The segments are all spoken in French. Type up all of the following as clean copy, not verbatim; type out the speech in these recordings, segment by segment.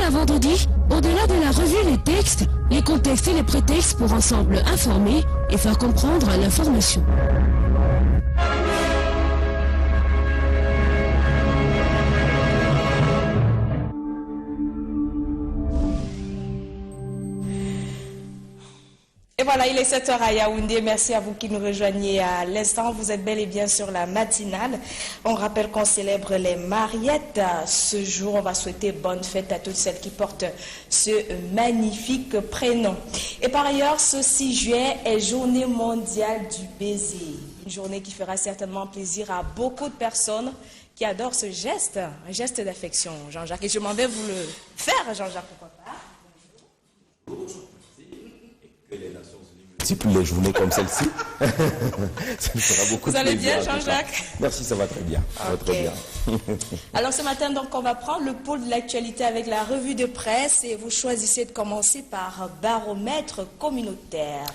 à vendredi, au-delà de la revue des textes, les contextes et les prétextes pour ensemble informer et faire comprendre l'information. Et voilà, il est 7 h à Yaoundé. Merci à vous qui nous rejoignez à l'instant. Vous êtes bel et bien sur la matinale. On rappelle qu'on célèbre les Mariettes. Ce jour, on va souhaiter bonne fête à toutes celles qui portent ce magnifique prénom. Et par ailleurs, ce 6 juin est Journée mondiale du baiser. Une journée qui fera certainement plaisir à beaucoup de personnes qui adorent ce geste, un geste d'affection, Jean-Jacques. Et je m'en vais vous le faire, Jean-Jacques, pourquoi pas. Pour les journées comme celle-ci, ça me fera beaucoup de plaisir. Vous allez bien, Jean-Jacques? Merci, ça va très bien. Ça va très bien. Alors ce matin, donc, on va prendre le pôle de l'actualité avec la revue de presse et vous choisissez de commencer par baromètre communautaire.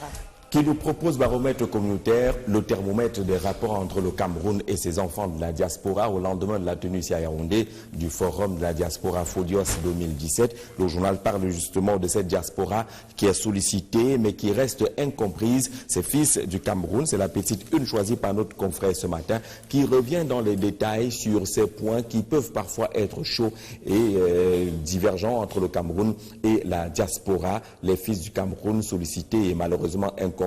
Qui nous propose baromètre communautaire, le thermomètre des rapports entre le Cameroun et ses enfants de la diaspora au lendemain de la tenue ici à Yaoundé du forum de la diaspora Fodios 2017. Le journal parle justement de cette diaspora qui est sollicitée mais qui reste incomprise. Ces fils du Cameroun, c'est la petite une choisie par notre confrère ce matin qui revient dans les détails sur ces points qui peuvent parfois être chauds et divergents entre le Cameroun et la diaspora. Les fils du Cameroun sollicités et malheureusement incompris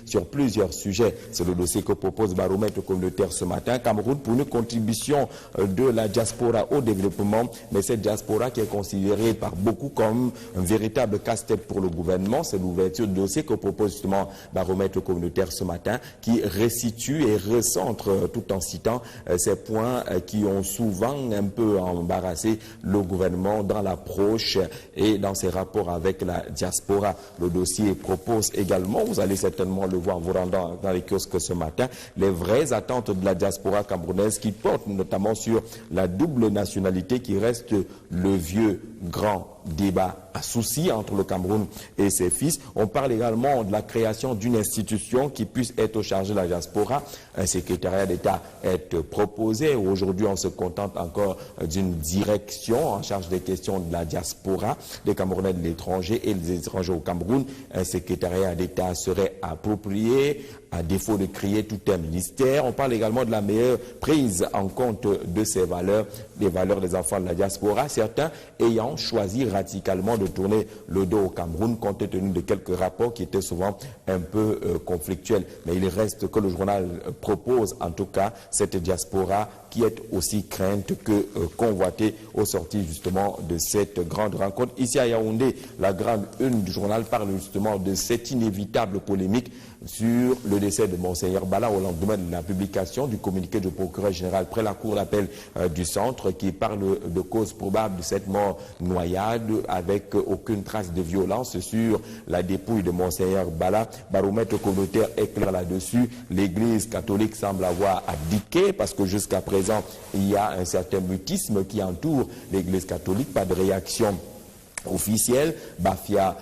sur plusieurs sujets. C'est le dossier que propose Baromètre communautaire ce matin. Cameroun pour une contribution de la diaspora au développement, mais cette diaspora qui est considérée par beaucoup comme un véritable casse-tête pour le gouvernement. C'est l'ouverture de dossier que propose justement Baromètre communautaire ce matin, qui restitue et recentre tout en citant ces points qui ont souvent un peu embarrassé le gouvernement dans l'approche et dans ses rapports avec la diaspora. Le dossier propose également, vous allez certainement le voir en vous rendant dans les kiosques ce matin, les vraies attentes de la diaspora camerounaise qui portent notamment sur la double nationalité qui reste le vieux grand débat à souci entre le Cameroun et ses fils. On parle également de la création d'une institution qui puisse être chargée de la diaspora. Un secrétariat d'État est proposé. Aujourd'hui, on se contente encore d'une direction en charge des questions de la diaspora, des Camerounais de l'étranger et des étrangers au Cameroun. Un secrétariat d'État serait approprié, à défaut de créer tout un ministère. On parle également de la meilleure prise en compte de ces valeurs, des valeurs des enfants de la diaspora, certains ayant choisi radicalement de tourner le dos au Cameroun compte tenu de quelques rapports qui étaient souvent un peu conflictuels. Mais il reste que le journal propose en tout cas cette diaspora qui est aussi crainte que convoitée au sortir justement de cette grande rencontre. Ici à Yaoundé, la grande une du journal parle justement de cette inévitable polémique sur le décès de Monseigneur Bala au lendemain de la publication du communiqué du procureur général près la cour d'appel du centre qui parle de cause probable de cette mort noyade avec aucune trace de violence sur la dépouille de Monseigneur Bala. Baromètre communautaire est clair là-dessus. L'Église catholique semble avoir abdiqué parce que jusqu'à présent, il y a un certain mutisme qui entoure l'Église catholique. Pas de réaction officielle. Bafia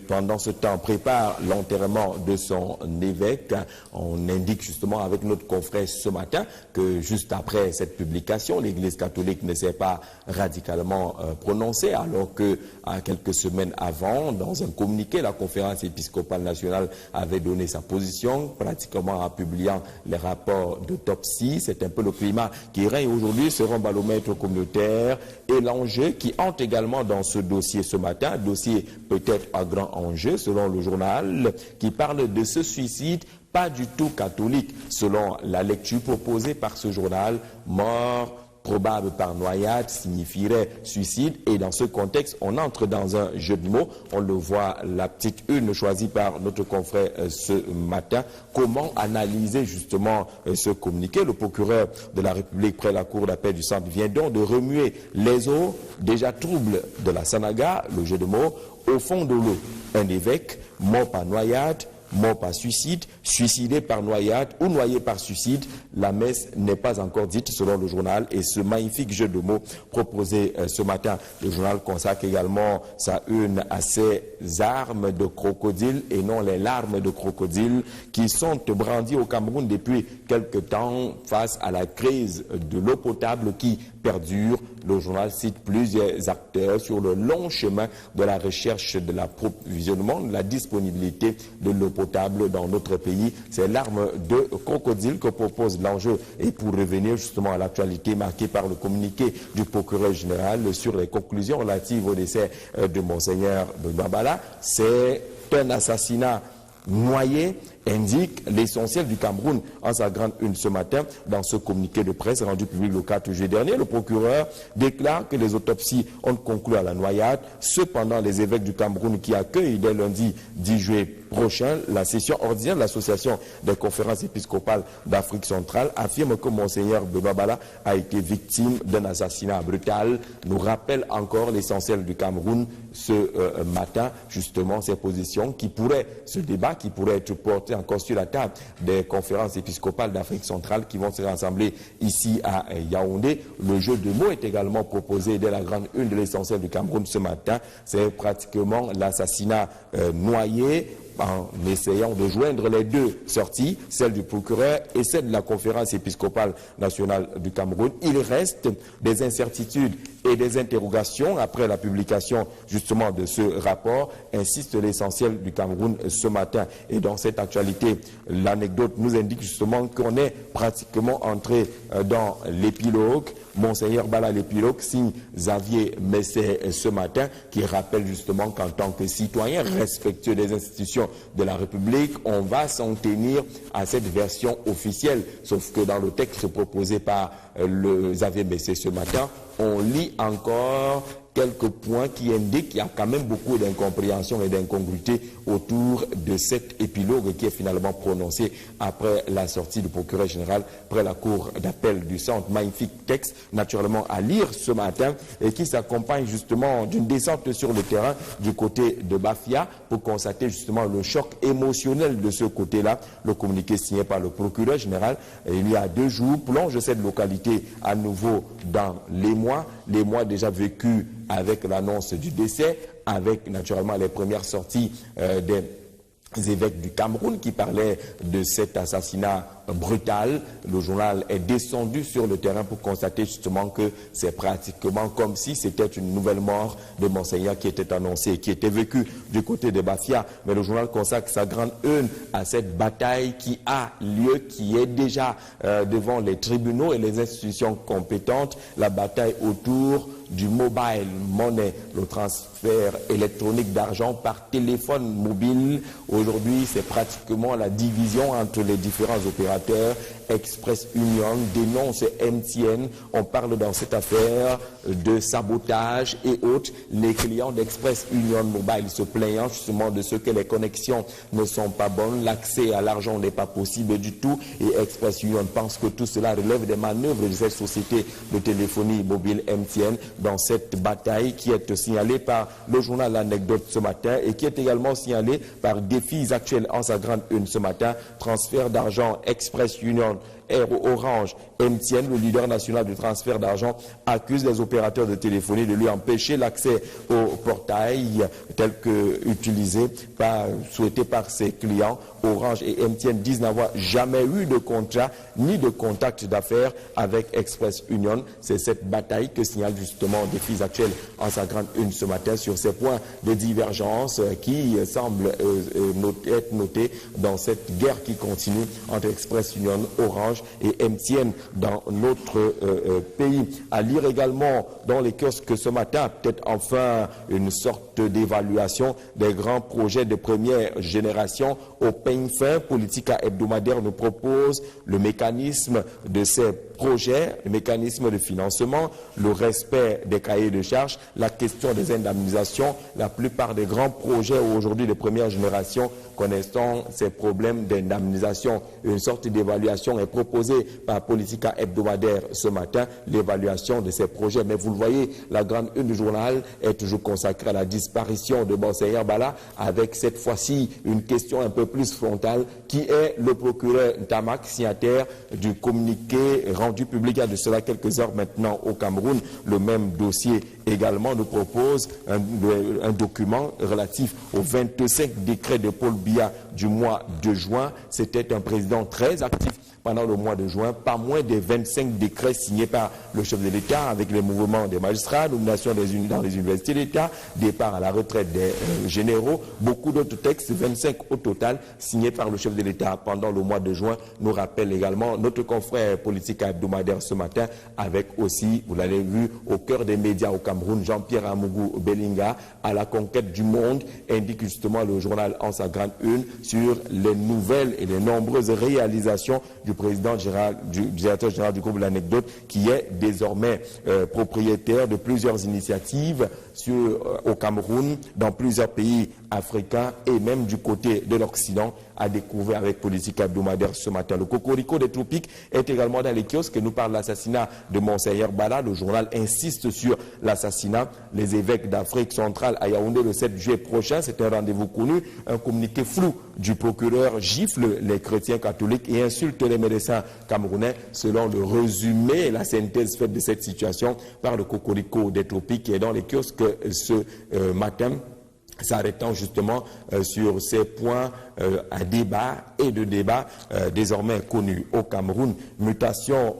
pendant ce temps, prépare l'enterrement de son évêque. On indique justement avec notre confrère ce matin que juste après cette publication, l'Église catholique ne s'est pas radicalement prononcée, alors que quelques semaines avant, dans un communiqué, la conférence épiscopale nationale avait donné sa position, pratiquement en publiant les rapports d'autopsie. C'est un peu le climat qui règne aujourd'hui, ce baromètre communautaire et l'enjeu qui entre également dans ce dossier ce matin, dossier peut-être à grand enjeu selon le journal qui parle de ce suicide pas du tout catholique selon la lecture proposée par ce journal. Mort probable par noyade signifierait suicide et dans ce contexte on entre dans un jeu de mots. On le voit, la petite une choisie par notre confrère ce matin. Comment analyser justement ce communiqué? Le procureur de la République près la cour d'appel du centre vient donc de remuer les eaux déjà troubles de la Sanaga, le jeu de mots. Au fond de l'eau, un évêque mort par noyade, mort par suicide, suicidé par noyade ou noyé par suicide. La messe n'est pas encore dite selon le journal et ce magnifique jeu de mots proposé ce matin. Le journal consacre également sa une à ces armes de crocodile et non les larmes de crocodile qui sont brandies au Cameroun depuis quelque temps face à la crise de l'eau potable qui perdure. Le journal cite plusieurs acteurs sur le long chemin de la recherche de l'approvisionnement, de la disponibilité de l'eau potable dans notre pays. C'est l'arme de crocodile que propose l'enjeu. Et pour revenir justement à l'actualité marquée par le communiqué du procureur général sur les conclusions relatives au décès de Monseigneur Benoît Bala, c'est un assassinat noyé, indique l'essentiel du Cameroun en sa grande une ce matin. Dans ce communiqué de presse rendu public le 4 juillet dernier, le procureur déclare que les autopsies ont conclu à la noyade. Cependant, les évêques du Cameroun qui accueillent dès lundi 10 juillet prochain la session ordinaire de l'Association des conférences épiscopales d'Afrique centrale affirment que Monseigneur Benoît Bala a été victime d'un assassinat brutal. Nous rappelle encore l'essentiel du Cameroun ce matin, justement, ces positions qui pourraient, ce débat qui pourrait être porté encore sur la table des conférences épiscopales d'Afrique centrale qui vont se rassembler ici à Yaoundé. Le jeu de mots est également proposé dès la grande une de l'essentiel du Cameroun ce matin. C'est pratiquement l'assassinat noyé, en essayant de joindre les deux sorties, celle du procureur et celle de la conférence épiscopale nationale du Cameroun. Il reste des incertitudes et des interrogations après la publication justement de ce rapport, insiste l'essentiel du Cameroun ce matin. Et dans cette actualité, l'anecdote nous indique justement qu'on est pratiquement entré dans l'épilogue. Monseigneur Bala, l'épilogue, signe Xavier Messet ce matin, qui rappelle justement qu'en tant que citoyen respectueux des institutions de la République, on va s'en tenir à cette version officielle. Sauf que dans le texte proposé par le Xavier Messet ce matin, on lit encore quelques points qui indiquent qu'il y a quand même beaucoup d'incompréhension et d'incongruité autour de cet épilogue qui est finalement prononcé après la sortie du procureur général près la cour d'appel du centre. Magnifique texte, naturellement à lire ce matin, et qui s'accompagne justement d'une descente sur le terrain du côté de Bafia pour constater justement le choc émotionnel de ce côté-là. Le communiqué signé par le procureur général il y a 2 jours plonge cette localité à nouveau dans les mois déjà vécus avec l'annonce du décès, avec naturellement les premières sorties des évêques du Cameroun qui parlaient de cet assassinat brutal. Le journal est descendu sur le terrain pour constater justement que c'est pratiquement comme si c'était une nouvelle mort de Monseigneur qui était annoncée, qui était vécue du côté de Bafia. Mais le journal consacre sa grande une à cette bataille qui a lieu, qui est déjà devant les tribunaux et les institutions compétentes, la bataille autour du mobile money, le transfert électronique d'argent par téléphone mobile. Aujourd'hui, c'est pratiquement la division entre les différents opérateurs. Express Union dénonce MTN. On parle dans cette affaire de sabotage et autres. Les clients d'Express Union Mobile se plaignant justement de ce que les connexions ne sont pas bonnes, l'accès à l'argent n'est pas possible du tout, et Express Union pense que tout cela relève des manœuvres de cette société de téléphonie mobile MTN dans cette bataille qui est signalée par le journal L'Anecdote ce matin et qui est également signalée par Défis Actuels en sa grande une ce matin. Transfert d'argent Express Union, Orange, MTN, le leader national du transfert d'argent, accuse les opérateurs de téléphonie de lui empêcher l'accès au portail tel que souhaité par ses clients. Orange et MTN disent n'avoir jamais eu de contrat ni de contact d'affaires avec Express Union. C'est cette bataille que signale justement Défis Actuels en sa grande une ce matin sur ces points de divergence qui semblent être notés dans cette guerre qui continue entre Express Union, Orange et MTN dans notre pays. À lire également dans les kiosques ce matin, peut-être enfin une sorte d'évaluation des grands projets de première génération au peigne fin. Politica hebdomadaire nous propose le mécanisme de ces projets, le mécanisme de financement, le respect des cahiers de charges, la question des indemnisations. La plupart des grands projets aujourd'hui de première génération connaissant ces problèmes d'indemnisation. Une sorte d'évaluation est proposée par Politica hebdomadaire ce matin, l'évaluation de ces projets. Mais vous le voyez, la grande une du journal est toujours consacrée à la disparition de Monseigneur Bala, avec cette fois-ci une question un peu plus frontale, qui est le procureur Ntamak, signataire du communiqué rendu public il y a de cela quelques heures maintenant au Cameroun. Le même dossier également nous propose un document relatif aux 25 décrets de Paul Biya du mois de juin. C'était un président très actif pendant le mois de juin, pas moins de 25 décrets signés par le chef de l'État avec les mouvements des magistrats, nomination dans les universités d'État, départ à la retraite des généraux, beaucoup d'autres textes, 25 au total, signés par le chef de l'État pendant le mois de juin, nous rappelle également notre confrère politique hebdomadaire ce matin, avec aussi, vous l'avez vu, au cœur des médias au Cameroun, Jean-Pierre Amougou Belinga, à la conquête du monde, indique justement le journal en sa grande une sur les nouvelles et les nombreuses réalisations du président du directeur général du groupe L'Anecdote, qui est désormais propriétaire de plusieurs initiatives au Cameroun, dans plusieurs pays africains et même du côté de l'Occident, a découvert avec Politique hebdomadaire ce matin. Le cocorico des tropiques est également dans les kiosques et nous parle de l'assassinat de Monseigneur Bala. Le journal insiste sur l'assassinat. Les évêques d'Afrique centrale à Yaoundé le 7 juillet prochain, c'est un rendez-vous connu. Un communiqué flou du procureur gifle les chrétiens catholiques et insulte les médecins camerounais, selon le résumé et la synthèse faite de cette situation par le cocorico des tropiques qui est dans les kiosques ce matin, s'arrêtant justement sur ces points à débat et de débat désormais connus au Cameroun. Mutation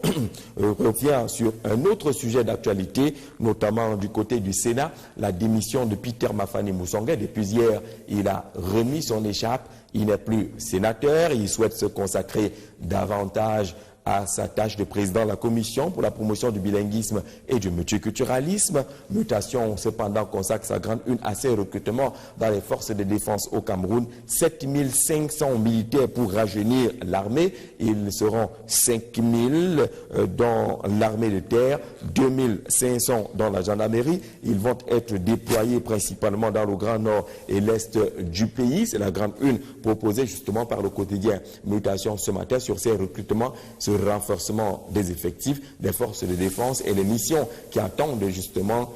revient sur un autre sujet d'actualité, notamment du côté du Sénat, la démission de Peter Mafani Moussonga. Depuis hier, il a remis son écharpe. Il n'est plus sénateur, il souhaite se consacrer davantage à sa tâche de président de la commission pour la promotion du bilinguisme et du multiculturalisme. Mutation, cependant, consacre sa grande une à ses recrutements dans les forces de défense au Cameroun. 7500 militaires pour rajeunir l'armée. Ils seront 5000 dans l'armée de terre, 2500 dans la gendarmerie. Ils vont être déployés principalement dans le Grand Nord et l'Est du pays. C'est la grande une proposée justement par le quotidien Mutation ce matin sur ces recrutements, ce renforcement des effectifs des forces de défense et les missions qui attendent justement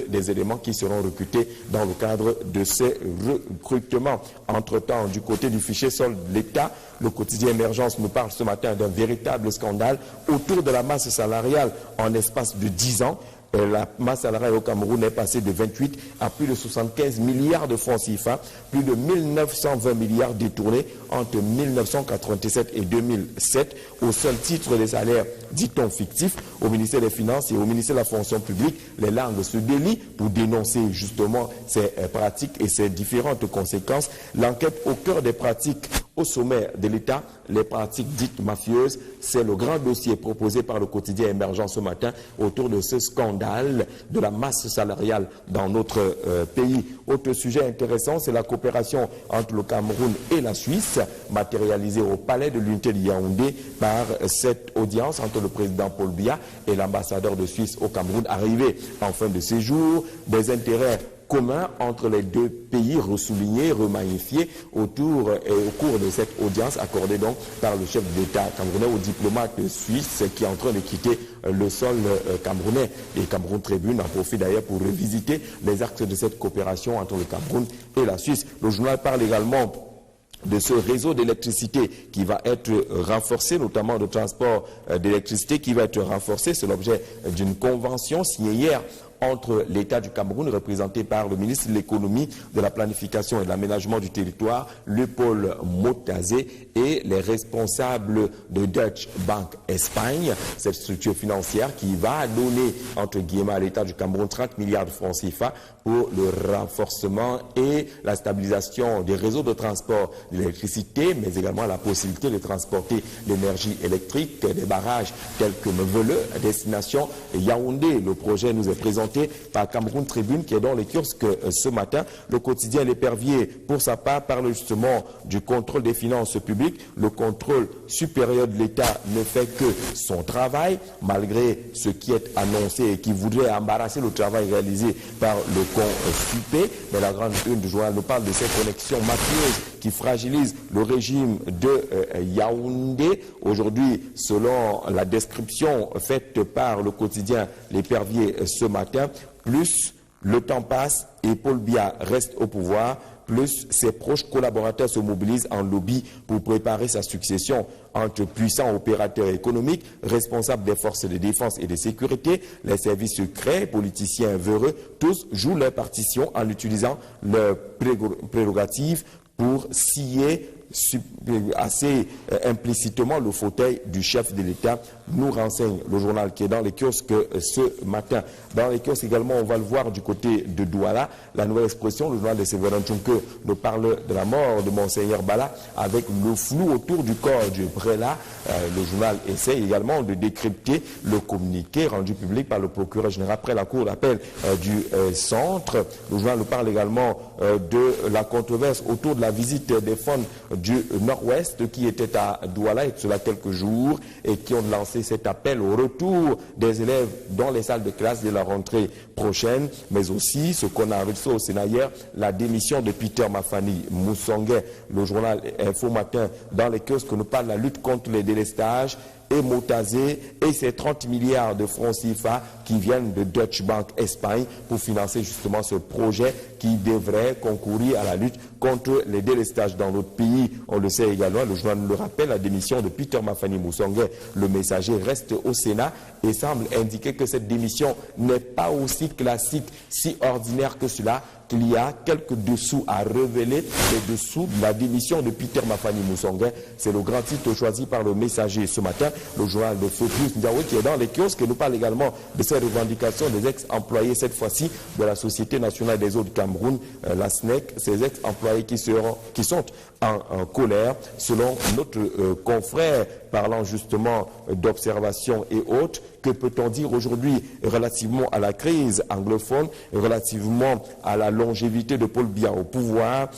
des éléments qui seront recrutés dans le cadre de ces recrutements. Entre-temps, du côté du fichier solde de l'État, le quotidien Émergence nous parle ce matin d'un véritable scandale autour de la masse salariale en l'espace de 10 ans. La masse salariale au Cameroun est passée de 28 à plus de 75 milliards de francs CFA, plus de 1920 milliards détournés entre 1997 et 2007 au seul titre des salaires, dit-on, fictifs. Au ministère des Finances et au ministère de la Fonction publique, les langues se délient pour dénoncer justement ces pratiques et ces différentes conséquences. L'enquête au cœur des pratiques au sommet de l'État, les pratiques dites mafieuses, c'est le grand dossier proposé par le quotidien Émergent ce matin autour de ce scandale de la masse salariale dans notre pays. Autre sujet intéressant, c'est la coopération entre le Cameroun et la Suisse, matérialisée au palais de l'unité de Yaoundé par cette audience entre le président Paul Biya et l'ambassadeur de Suisse au Cameroun, arrivé en fin de séjour. Des intérêts commun entre les deux pays, ressouligné, remagnifié au cours de cette audience accordée donc par le chef d'État camerounais au diplomate suisse qui est en train de quitter le sol camerounais. Et Cameroun Tribune en profite d'ailleurs pour revisiter les axes de cette coopération entre le Cameroun et la Suisse. Le journal parle également de ce réseau d'électricité qui va être renforcé, notamment de transport d'électricité qui va être renforcé. C'est l'objet d'une convention signée hier entre l'État du Cameroun, représenté par le ministre de l'économie, de la planification et de l'aménagement du territoire, Paul Motazé, et les responsables de Deutsche Bank Espagne, cette structure financière qui va donner, entre guillemets, à l'État du Cameroun 30 milliards de francs CFA pour le renforcement et la stabilisation des réseaux de transport d'électricité, mais également la possibilité de transporter l'énergie électrique, des barrages tels que Meveleux, à destination Yaoundé. Le projet nous est présenté par Cameroun Tribune qui est dans les kiosques ce matin. Le quotidien L'Épervier, pour sa part, parle justement du contrôle des finances publiques. Le contrôle supérieur de l'État ne fait que son travail, malgré ce qui est annoncé et qui voudrait embarrasser le travail réalisé par le CONSUPE. Mais la grande une du journal nous parle de ces connexions mafieuses qui fragilisent le régime de Yaoundé. Aujourd'hui, selon la description faite par le quotidien L'Épervier ce matin, plus le temps passe et Paul Biya reste au pouvoir, plus ses proches collaborateurs se mobilisent en lobby pour préparer sa succession. Entre puissants opérateurs économiques, responsables des forces de défense et de sécurité, les services secrets, politiciens véreux, tous jouent leur partition en utilisant leurs prérogatives pour scier assez implicitement le fauteuil du chef de l'État, nous renseigne le journal qui est dans les kiosques ce matin. Dans les kiosques également, on va le voir du côté de Douala, la Nouvelle Expression, le journal de Séverin Tchonke nous parle de la mort de Monseigneur Bala avec le flou autour du corps du prélat. Le journal essaie également de décrypter le communiqué rendu public par le procureur général après la cour d'appel du centre. Le journal nous parle également de la controverse autour de la visite des fonds du Nord-Ouest qui était à Douala et cela quelques jours et qui ont lancé cet appel au retour des élèves dans les salles de classe de la rentrée prochaine, mais aussi ce qu'on a reçu au Sénat hier, la démission de Peter Mafani Moussongue. Le journal Info Matin dans les kiosques nous parle de la lutte contre les délestages et Motazé et ces 30 milliards de francs CFA qui viennent de Deutsche Bank Espagne pour financer justement ce projet qui devrait concourir à la lutte contre les délestages dans notre pays. On le sait également, le journal le rappelle, la démission de Peter Mafani Moussongue. Le messager reste au Sénat et semble indiquer que cette démission n'est pas aussi classique, si ordinaire que cela, qu'il y a quelques dessous à révéler, les dessous de la démission de Peter Mafani Moussongue. C'est le grand titre choisi par le messager ce matin. Le journal de Focus Ndiaoui qui est dans les kiosques nous parle également de ces revendications des ex-employés, cette fois-ci de la Société nationale des eaux du Cameroun, la SNEC, ces ex-employés qui sont en colère, selon notre confrère, parlant justement d'observation et autres. Que peut-on dire aujourd'hui relativement à la crise anglophone, relativement à la longévité de Paul Biya au pouvoir,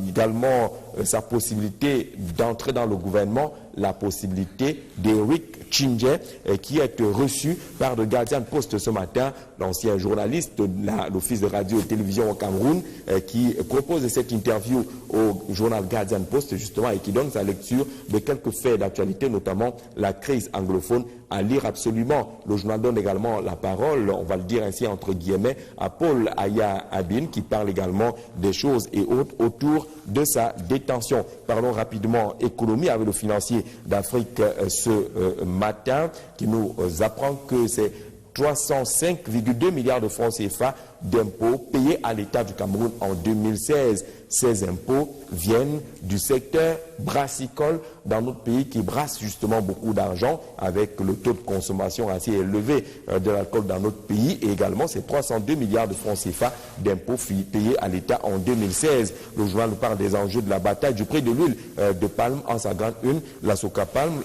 également sa possibilité d'entrer dans le gouvernement, la possibilité d'Eric Tchindje qui est reçu par le Guardian Post ce matin, l'ancien journaliste de l'Office de radio et télévision au Cameroun, qui propose cette interview au journal Guardian Post justement et qui donne sa lecture de quelques faits d'actualité, notamment la crise anglophone, à lire absolument. Le journal donne également la parole, on va le dire ainsi entre guillemets, à Paul Aya Abin qui parle également des choses et autres autour de sa détention. Parlons rapidement économie avec le financier d'Afrique ce matin qui nous apprend que c'est 305,2 milliards de francs CFA d'impôts payés à l'État du Cameroun en 2016. Ces impôts viennent du secteur brassicole dans notre pays qui brasse justement beaucoup d'argent avec le taux de consommation assez élevé de l'alcool dans notre pays et également ces 302 milliards de francs CFA d'impôts payés à l'État en 2016. Le journal nous parle des enjeux de la bataille du prix de l'huile de palme en sa grande une, la Soca Palme,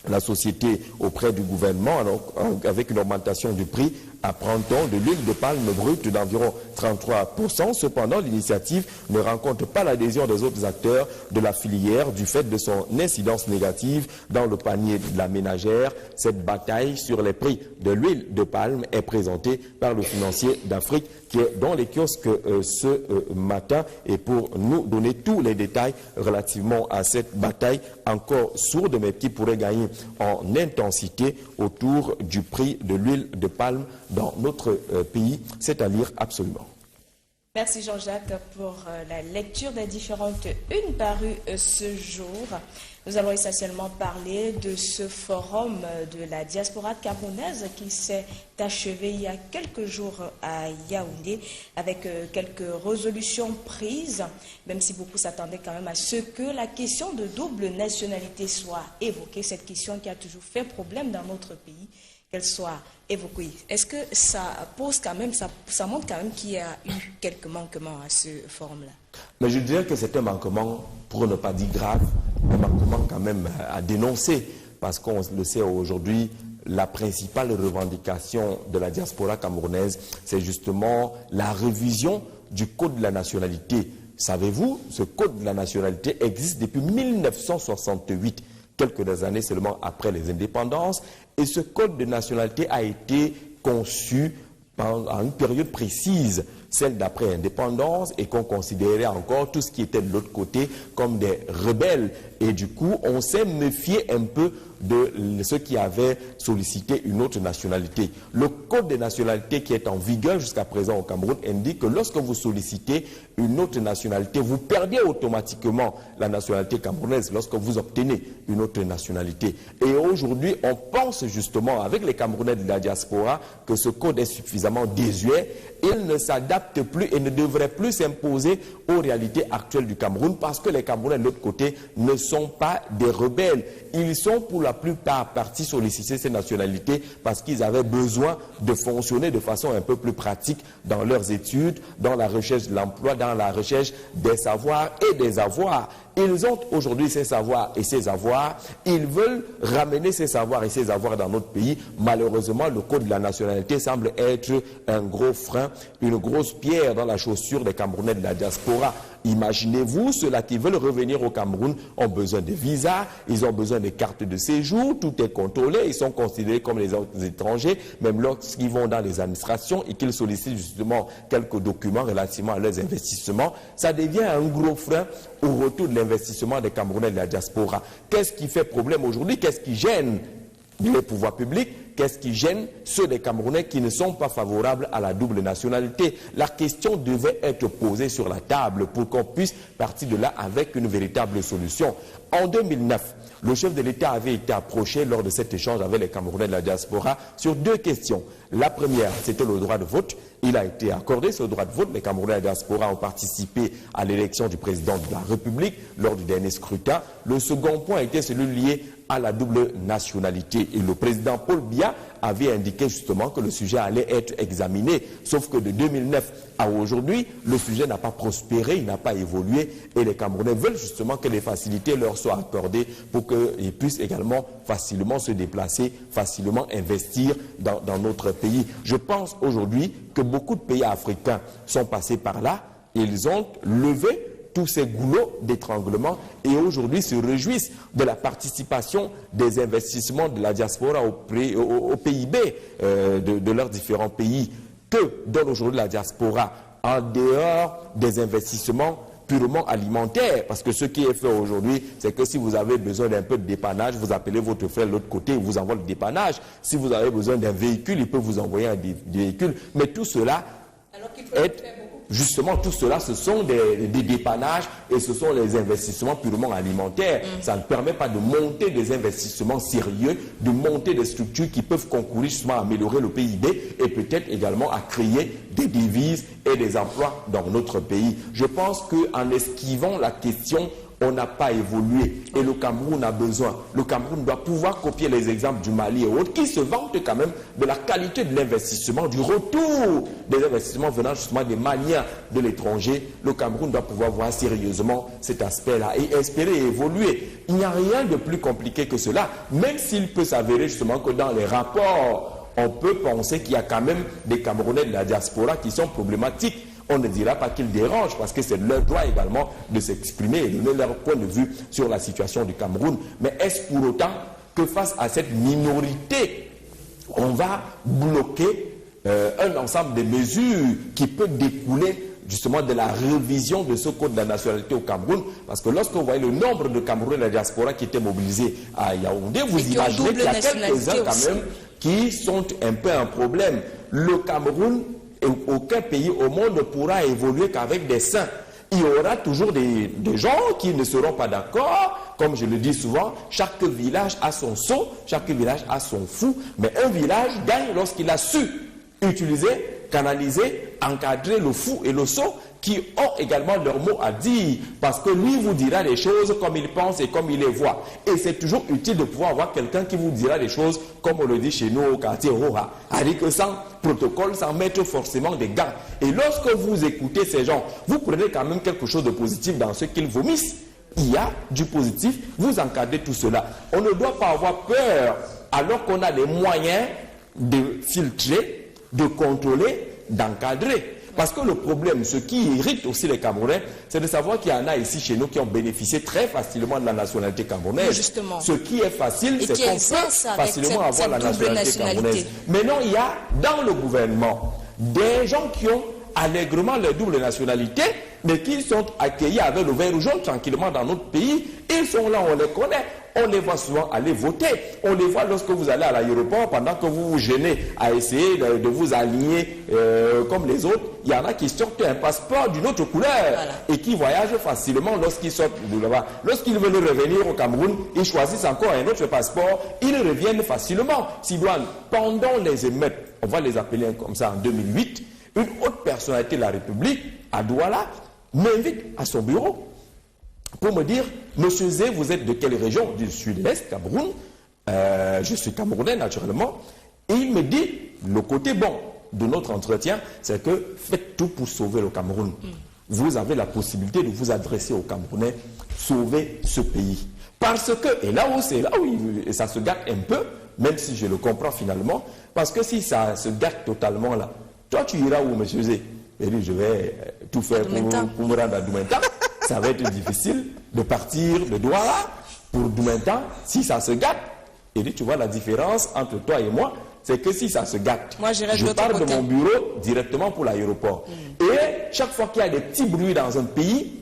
la société auprès du gouvernement, alors, avec une augmentation du prix à printemps de l'huile de palme brute d'environ 33%. Cependant, l'initiative ne rencontre pas l'adhésion des autres acteurs de la filière du fait de son incidence négative dans le panier de la ménagère. Cette bataille sur les prix de l'huile de palme est présentée par le financier d'Afrique qui est dans les kiosques ce matin. Et pour nous donner tous les détails relativement à cette bataille encore sourde mais qui pourrait gagner en intensité autour du prix de l'huile de palme dans notre pays, c'est à lire absolument. Merci Jean-Jacques pour la lecture des différentes unes parues ce jour. Nous allons essentiellement parler de ce forum de la diaspora camerounaise qui s'est achevé il y a quelques jours à Yaoundé avec quelques résolutions prises, même si beaucoup s'attendaient quand même à ce que la question de double nationalité soit évoquée, cette question qui a toujours fait problème dans notre pays, qu'elle soit évoquée. Est-ce que ça pose quand même, ça montre quand même qu'il y a eu quelques manquements à ce forum-là? Mais je dirais que c'est un manquement, pour ne pas dire grave, un manquement quand même à dénoncer, parce qu'on le sait aujourd'hui, la principale revendication de la diaspora camerounaise, c'est justement la révision du code de la nationalité. Savez-vous, ce code de la nationalité existe depuis 1968, quelques années seulement après les indépendances, et ce code de nationalité a été conçu à une période précise, celle d'après indépendance, et qu'on considérait encore tout ce qui était de l'autre côté comme des rebelles. Et du coup, on s'est méfié un peu de ceux qui avaient sollicité une autre nationalité. Le code des nationalités qui est en vigueur jusqu'à présent au Cameroun indique que lorsque vous sollicitez une autre nationalité, vous perdez automatiquement la nationalité camerounaise lorsque vous obtenez une autre nationalité. Et aujourd'hui, on pense justement avec les Camerounais de la diaspora que ce code est suffisamment désuet. Il ne s'adapte s'adapte plus et ne devrait plus s'imposer aux réalités actuelles du Cameroun, parce que les Camerounais de l'autre côté ne sont pas des rebelles. Ils sont pour la plupart partis solliciter ces nationalités parce qu'ils avaient besoin de fonctionner de façon un peu plus pratique dans leurs études, dans la recherche de l'emploi, dans la recherche des savoirs et des avoirs. Ils ont aujourd'hui ces savoirs et ces avoirs. Ils veulent ramener ces savoirs et ces avoirs dans notre pays. Malheureusement, le code de la nationalité semble être un gros frein, une grosse pierre dans la chaussure des Camerounais de la diaspora. Imaginez-vous, ceux-là qui veulent revenir au Cameroun ont besoin de visas, ils ont besoin de cartes de séjour, tout est contrôlé, ils sont considérés comme les autres étrangers, même lorsqu'ils vont dans les administrations et qu'ils sollicitent justement quelques documents relativement à leurs investissements. Ça devient un gros frein au retour de l'investissement des Camerounais de la diaspora. Qu'est-ce qui fait problème aujourd'hui? Qu'est-ce qui gêne les pouvoirs publics? Qu'est-ce qui gêne ceux des Camerounais qui ne sont pas favorables à la double nationalité? La question devait être posée sur la table pour qu'on puisse partir de là avec une véritable solution. En 2009, le chef de l'État avait été approché lors de cet échange avec les Camerounais de la diaspora sur deux questions. La première, c'était le droit de vote. Il a été accordé ce droit de vote. Les Camerounais de la diaspora ont participé à l'élection du président de la République lors du dernier scrutin. Le second point était celui lié à la double nationalité. Et le président Paul Biya avait indiqué justement que le sujet allait être examiné. Sauf que de 2009 à aujourd'hui, le sujet n'a pas prospéré, il n'a pas évolué. Et les Camerounais veulent justement que les facilités leur soient accordées pour qu'ils puissent également facilement se déplacer, facilement investir dans notre pays. Je pense aujourd'hui que beaucoup de pays africains sont passés par là. Ils ont levé tous ces goulots d'étranglement et aujourd'hui se réjouissent de la participation des investissements de la diaspora au PIB de leurs différents pays. Que donne aujourd'hui la diaspora en dehors des investissements purement alimentaires? Parce que ce qui est fait aujourd'hui, c'est que si vous avez besoin d'un peu de dépannage, vous appelez votre frère de l'autre côté, il vous envoie le dépannage. Si vous avez besoin d'un véhicule, il peut vous envoyer un véhicule. Mais tout cela justement, tout cela, ce sont des dépannages et ce sont les investissements purement alimentaires. Ça ne permet pas de monter des investissements sérieux, de monter des structures qui peuvent concourir justement à améliorer le PIB et peut-être également à créer des devises et des emplois dans notre pays. Je pense qu'en esquivant la question, on n'a pas évolué et le Cameroun a besoin. Le Cameroun doit pouvoir copier les exemples du Mali et autres qui se vantent quand même de la qualité de l'investissement, du retour des investissements venant justement des manières de l'étranger. Le Cameroun doit pouvoir voir sérieusement cet aspect-là et espérer évoluer. Il n'y a rien de plus compliqué que cela, même s'il peut s'avérer justement que dans les rapports, on peut penser qu'il y a quand même des Camerounais de la diaspora qui sont problématiques. On ne dira pas qu'ils dérangent parce que c'est leur droit également de s'exprimer et de donner leur point de vue sur la situation du Cameroun. Mais est-ce pour autant que face à cette minorité, on va bloquer un ensemble de mesures qui peut découler justement de la révision de ce code de la nationalité au Cameroun? Parce que lorsque vous voyez le nombre de Camerounais de la diaspora qui étaient mobilisés à Yaoundé, vous imaginez qu'il y a quelques-uns quand même qui sont un peu un problème. Le Cameroun, et aucun pays au monde ne pourra évoluer qu'avec des saints. Il y aura toujours des gens qui ne seront pas d'accord. Comme je le dis souvent, chaque village a son sot, chaque village a son fou. Mais un village gagne lorsqu'il a su utiliser, canaliser, encadrer le fou et le sot qui ont également leur mot à dire. Parce que lui vous dira les choses comme il pense et comme il les voit. Et c'est toujours utile de pouvoir avoir quelqu'un qui vous dira les choses comme on le dit chez nous au quartier Roha. C'est-à-dire que sans protocole, sans mettre forcément des gants. Et lorsque vous écoutez ces gens, vous prenez quand même quelque chose de positif dans ce qu'ils vomissent. Il y a du positif, vous encadrez tout cela. On ne doit pas avoir peur alors qu'on a les moyens de filtrer, de contrôler, d'encadrer. Parce que le problème, ce qui irrite aussi les Camerounais, c'est de savoir qu'il y en a ici chez nous qui ont bénéficié très facilement de la nationalité camerounaise. Justement. Ce qui est facile, c'est qu'on peut facilement avoir la nationalité camerounaise. Maintenant, il y a dans le gouvernement des gens qui ont allègrement leur double nationalité, mais qui sont accueillis avec le vert jaune tranquillement dans notre pays. Ils sont là, on les connaît. On les voit souvent aller voter. On les voit lorsque vous allez à l'aéroport, pendant que vous vous gênez à essayer de vous aligner comme les autres. Il y en a qui sortent un passeport d'une autre couleur et qui voyagent facilement lorsqu'ils sortent de là-bas. Lorsqu'ils veulent revenir au Cameroun, ils choisissent encore un autre passeport. Ils reviennent facilement. Sidoine, pendant les émeutes, on va les appeler comme ça en 2008, une autre personne personnalité de la République à Douala m'invite à son bureau pour me dire, Monsieur Zé, vous êtes de quelle région? Du sud-est, Cameroun. Je suis camerounais naturellement. Et il me dit, le côté bon de notre entretien, c'est que faites tout pour sauver le Cameroun. Vous avez la possibilité de vous adresser aux Camerounais, sauver ce pays. Parce que, et là où c'est là où ça se gâte un peu, même si je le comprends finalement, parce que si ça se gâte totalement là, toi tu iras où, Monsieur Zé? Il dit, je vais tout faire pour me rendre à Doumentan. Ça va être difficile de partir de Douala pour Doumentan si ça se gâte. Il dit, tu vois la différence entre toi et moi, c'est que si ça se gâte, moi, je pars de mon bureau directement pour l'aéroport. Et chaque fois qu'il y a des petits bruits dans un pays,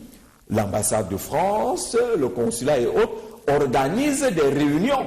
l'ambassade de France, le consulat et autres, organisent des réunions.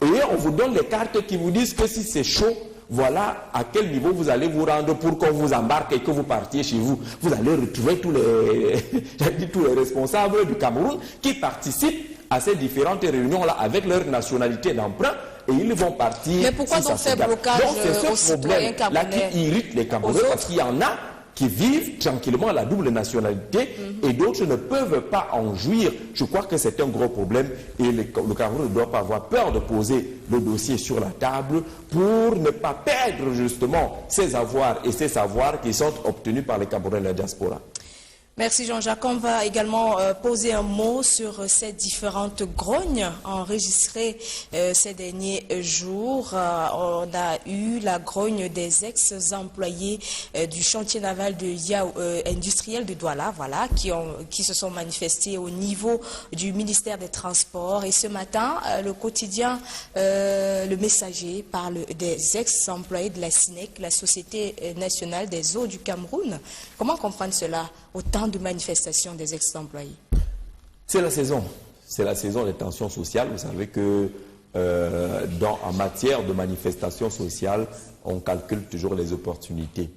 Et on vous donne les cartes qui vous disent que si c'est chaud, voilà à quel niveau vous allez vous rendre pour qu'on vous embarque et que vous partiez chez vous. Vous allez retrouver tous les responsables du Cameroun qui participent à ces différentes réunions-là avec leur nationalité d'emprunt et ils vont partir. Mais pourquoi donc faire blocage c'est ce problème-là qui irrite les Camerounais parce qu'il y en a qui vivent tranquillement la double nationalité et d'autres ne peuvent pas en jouir. Je crois que c'est un gros problème et le Cameroun ne doit pas avoir peur de poser le dossier sur la table pour ne pas perdre justement ses avoirs et ses savoirs qui sont obtenus par les Camerounais de la diaspora. Merci Jean-Jacques. On va également poser un mot sur ces différentes grognes enregistrées ces derniers jours. On a eu la grogne des ex-employés du chantier naval industriel de Douala, voilà, qui se sont manifestés au niveau du ministère des Transports. Et ce matin, le quotidien Le Messager parle des ex-employés de la SINEC, la Société nationale des eaux du Cameroun. Comment comprendre cela? Autant de manifestations des ex-employés. C'est la saison. C'est la saison des tensions sociales. Vous savez que en matière de manifestations sociales, on calcule toujours les opportunités.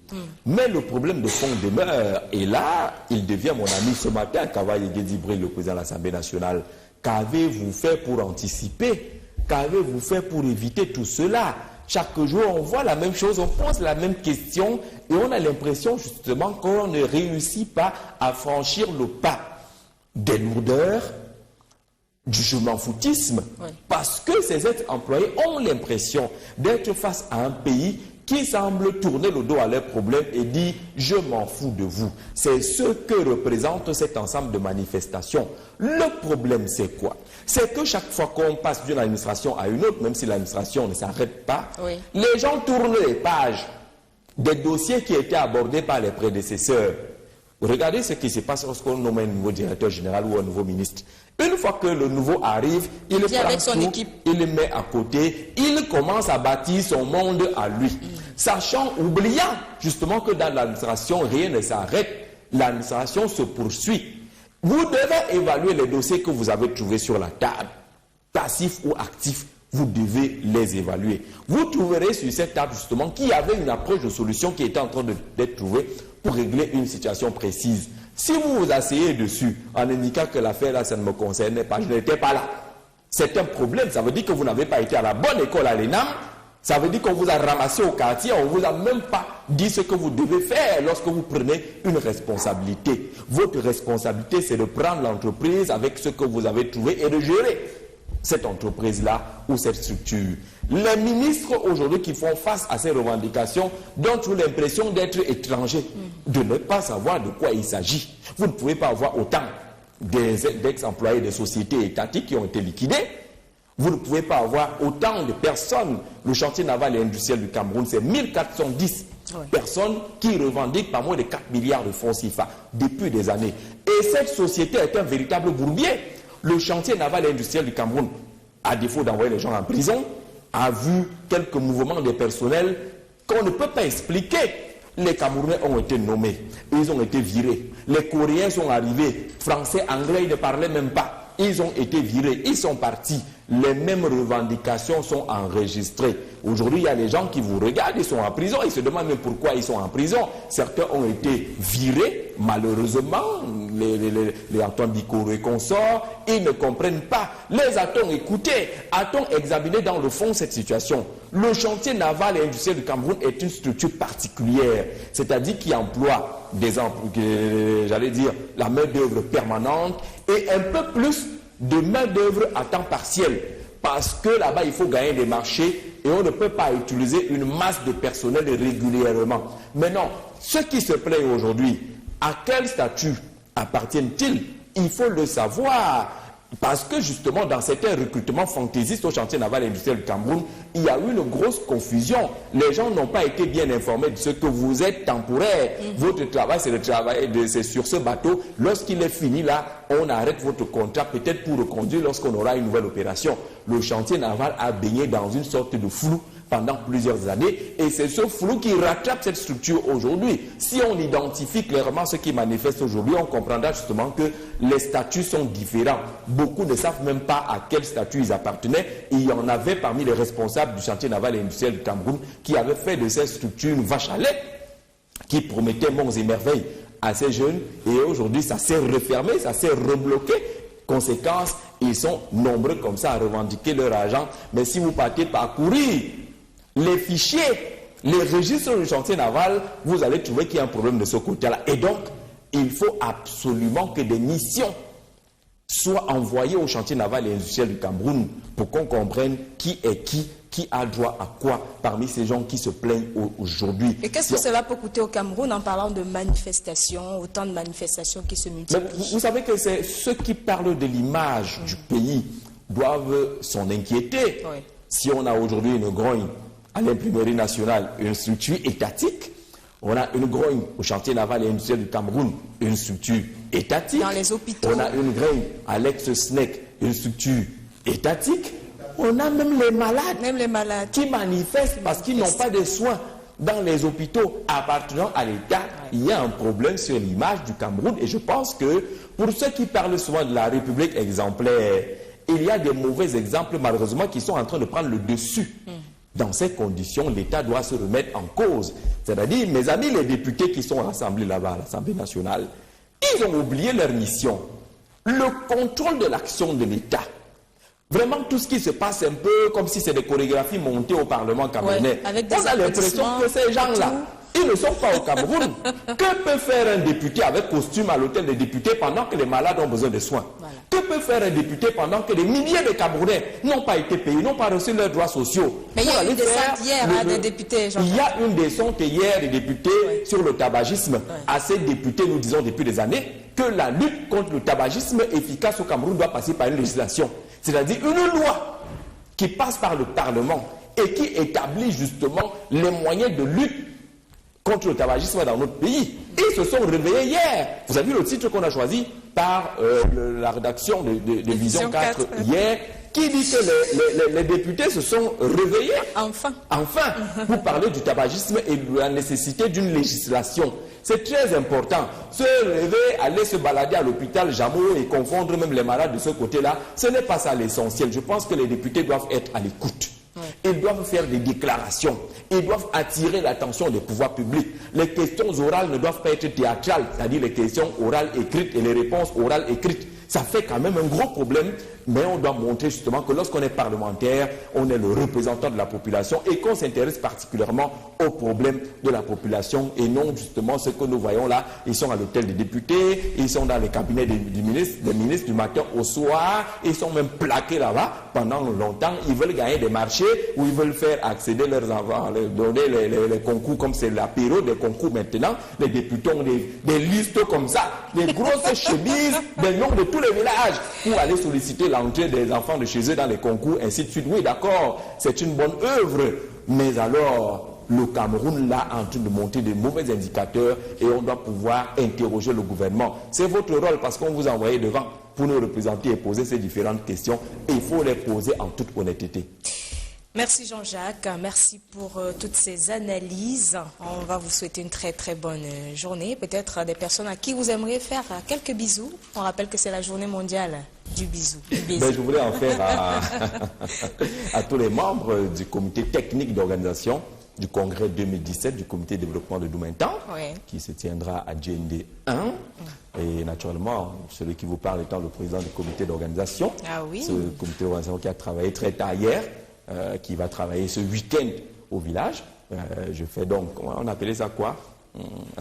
Mais le problème de fond demeure. Et là, il devient mon ami ce matin, Kavaye Guédibril, le président de l'Assemblée nationale. Qu'avez-vous fait pour anticiper? Qu'avez-vous fait pour éviter tout cela? Chaque jour, on voit la même chose, on pose la même question et on a l'impression justement qu'on ne réussit pas à franchir le pas des lourdeurs, du je m'en foutisme, parce que ces ex-employés ont l'impression d'être face à un pays qui semble tourner le dos à leurs problèmes et dit « je m'en fous de vous ». C'est ce que représente cet ensemble de manifestations. Le problème, c'est quoi? C'est que chaque fois qu'on passe d'une administration à une autre, même si l'administration ne s'arrête pas, les gens tournent les pages des dossiers qui étaient abordés par les prédécesseurs. Regardez ce qui se passe lorsqu'on nomme un nouveau directeur général ou un nouveau ministre. Une fois que le nouveau arrive, il prend son équipe, il le met à côté, il commence à bâtir son monde à lui. Sachant, oubliant justement que dans l'administration, rien ne s'arrête, l'administration se poursuit. Vous devez évaluer les dossiers que vous avez trouvés sur la table, passifs ou actifs, vous devez les évaluer. Vous trouverez sur cette table justement qu'il y avait une approche de solution qui était en train d'être trouvée pour régler une situation précise. Si vous vous asseyez dessus en indiquant que l'affaire là, ça ne me concernait pas, je n'étais pas là. C'est un problème, ça veut dire que vous n'avez pas été à la bonne école à l'ENAM, ça veut dire qu'on vous a ramassé au quartier, on ne vous a même pas dit ce que vous devez faire lorsque vous prenez une responsabilité. Votre responsabilité, c'est de prendre l'entreprise avec ce que vous avez trouvé et de gérer cette entreprise-là ou cette structure. Les ministres aujourd'hui qui font face à ces revendications donnent l'impression d'être étrangers, de ne pas savoir de quoi il s'agit. Vous ne pouvez pas avoir autant d'ex-employés des sociétés étatiques qui ont été liquidés. Vous ne pouvez pas avoir autant de personnes. Le chantier naval et industriel du Cameroun, c'est 1410 personnes qui revendiquent pas moins de 4 milliards de francs CFA depuis des années. Et cette société est un véritable bourbier. Le chantier naval et industriel du Cameroun, à défaut d'envoyer les gens en prison, a vu quelques mouvements des personnels qu'on ne peut pas expliquer. Les Camerounais ont été nommés, ils ont été virés. Les Coréens sont arrivés, Français, Anglais, ils ne parlaient même pas. Ils ont été virés, ils sont partis. les mêmes revendications sont enregistrées. Aujourd'hui, il y a des gens qui vous regardent, ils sont en prison, ils se demandent même pourquoi ils sont en prison. Certains ont été virés, malheureusement, les Antoine Bikoro et consorts, ils ne comprennent pas. Les a-t-on écoutés? A-t-on examiné dans le fond cette situation? Le chantier naval et industriel du Cameroun est une structure particulière, c'est-à-dire qui emploie j'allais dire, la main-d'œuvre permanente et un peu plus de main-d'œuvre à temps partiel. Parce que là-bas, il faut gagner des marchés et on ne peut pas utiliser une masse de personnel régulièrement. Maintenant, ceux qui se plaignent aujourd'hui, à quel statut appartiennent-ils? Il faut le savoir. Parce que justement, dans certains recrutements fantaisistes au chantier naval et industriel du Cameroun, il y a eu une grosse confusion. Les gens n'ont pas été bien informés de ce que vous êtes temporaire. Votre travail, c'est le travail, c'est sur ce bateau. Lorsqu'il est fini là, on arrête votre contrat, peut-être pour reconduire lorsqu'on aura une nouvelle opération. Le chantier naval a baigné dans une sorte de flou pendant plusieurs années et c'est ce flou qui rattrape cette structure aujourd'hui. Si on identifie clairement ce qui manifeste aujourd'hui, on comprendra justement que les statuts sont différents. Beaucoup ne savent même pas à quel statut ils appartenaient. Et il y en avait parmi les responsables du chantier naval et industriel du Cameroun qui avaient fait de cette structure une vache à lait qui promettait monts et merveilles à ces jeunes et aujourd'hui ça s'est refermé, ça s'est rebloqué. Conséquence, ils sont nombreux comme ça à revendiquer leur argent. Mais si vous partez parcourir les fichiers, les registres du chantier naval, vous allez trouver qu'il y a un problème de ce côté-là. Et donc, il faut absolument que des missions soient envoyées au chantier naval et industriel du Cameroun pour qu'on comprenne qui est qui a droit à quoi parmi ces gens qui se plaignent aujourd'hui. Et qu'est-ce que cela peut coûter au Cameroun en parlant de manifestations, autant de manifestations qui se multiplient? Vous savez que c'est ceux qui parlent de l'image du pays doivent s'en inquiéter. Oui. Si on a aujourd'hui une grogne à l'imprimerie nationale, une structure étatique, on a une grogne au chantier naval et industriel du Cameroun, une structure étatique. Dans les hôpitaux. On a une grogne à l'ex-SNEC, une structure étatique. On a même les malades, qui manifestent parce qu'ils n'ont pas de soins dans les hôpitaux appartenant à l'État. Il y a un problème sur l'image du Cameroun et je pense que pour ceux qui parlent souvent de la République exemplaire, il y a des mauvais exemples malheureusement qui sont en train de prendre le dessus. Dans ces conditions, l'État doit se remettre en cause. C'est-à-dire, mes amis les députés qui sont rassemblés là-bas à l'Assemblée nationale, ils ont oublié leur mission. Le contrôle de l'action de l'État. Vraiment, tout ce qui se passe un peu comme si c'est des chorégraphies montées au Parlement camerounais. Ouais, on a l'impression que ces gens-là, ils ne sont pas au Cameroun. Que peut faire un député avec costume à l'hôtel des députés pendant que les malades ont besoin de soins? Voilà. Que peut faire un député pendant que des milliers de Camerounais n'ont pas été payés, n'ont pas reçu leurs droits sociaux? Mais il y a une descente hier à des députés. Il y a une descente hier des députés sur le tabagisme. À ces députés, nous disons depuis des années que la lutte contre le tabagisme efficace au Cameroun doit passer par une législation. C'est-à-dire une loi qui passe par le Parlement et qui établit justement les moyens de lutte contre le tabagisme dans notre pays. Ils se sont réveillés hier. Vous avez vu le titre qu'on a choisi par la rédaction de Vision 4 hier, qui dit que les députés se sont réveillés. Enfin, pour parler du tabagisme et de la nécessité d'une législation. C'est très important. Se réveiller, aller se balader à l'hôpital Jameau et confondre même les malades de ce côté-là, ce n'est pas ça l'essentiel. Je pense que les députés doivent être à l'écoute. Ils doivent faire des déclarations. Ils doivent attirer l'attention des pouvoirs publics. Les questions orales ne doivent pas être théâtrales, c'est-à-dire les questions orales écrites et les réponses orales écrites. Ça fait quand même un gros problème, mais on doit montrer justement que lorsqu'on est parlementaire, on est le représentant de la population et qu'on s'intéresse particulièrement aux problèmes de la population et non justement ce que nous voyons là. Ils sont à l'hôtel des députés, ils sont dans les cabinets des ministres du matin au soir, ils sont même plaqués là-bas pendant longtemps. Ils veulent gagner des marchés ou ils veulent faire accéder leurs enfants, donner les concours comme c'est la période des concours maintenant. Les députés ont des listes comme ça, des grosses chemises, des noms de tous les villages pour aller solliciter l'entrée des enfants de chez eux dans les concours, ainsi de suite. Oui, d'accord, c'est une bonne œuvre, mais alors le Cameroun là en train de monter des mauvais indicateurs et on doit pouvoir interroger le gouvernement. C'est votre rôle parce qu'on vous a envoyé devant pour nous représenter et poser ces différentes questions et il faut les poser en toute honnêteté. Merci Jean-Jacques, merci pour toutes ces analyses. On va vous souhaiter une très très bonne journée. Peut-être des personnes à qui vous aimeriez faire quelques bisous. On rappelle que c'est la journée mondiale Du bisou. Ben, je voulais en faire à tous les membres du comité technique d'organisation du congrès 2017 du comité de développement de Doumentan, qui se tiendra à GND 1. Et naturellement, celui qui vous parle étant le président du comité d'organisation. Ah oui. Ce comité d'organisation qui a travaillé très tard hier, qui va travailler ce week-end au village. Je fais donc, on appelait ça quoi?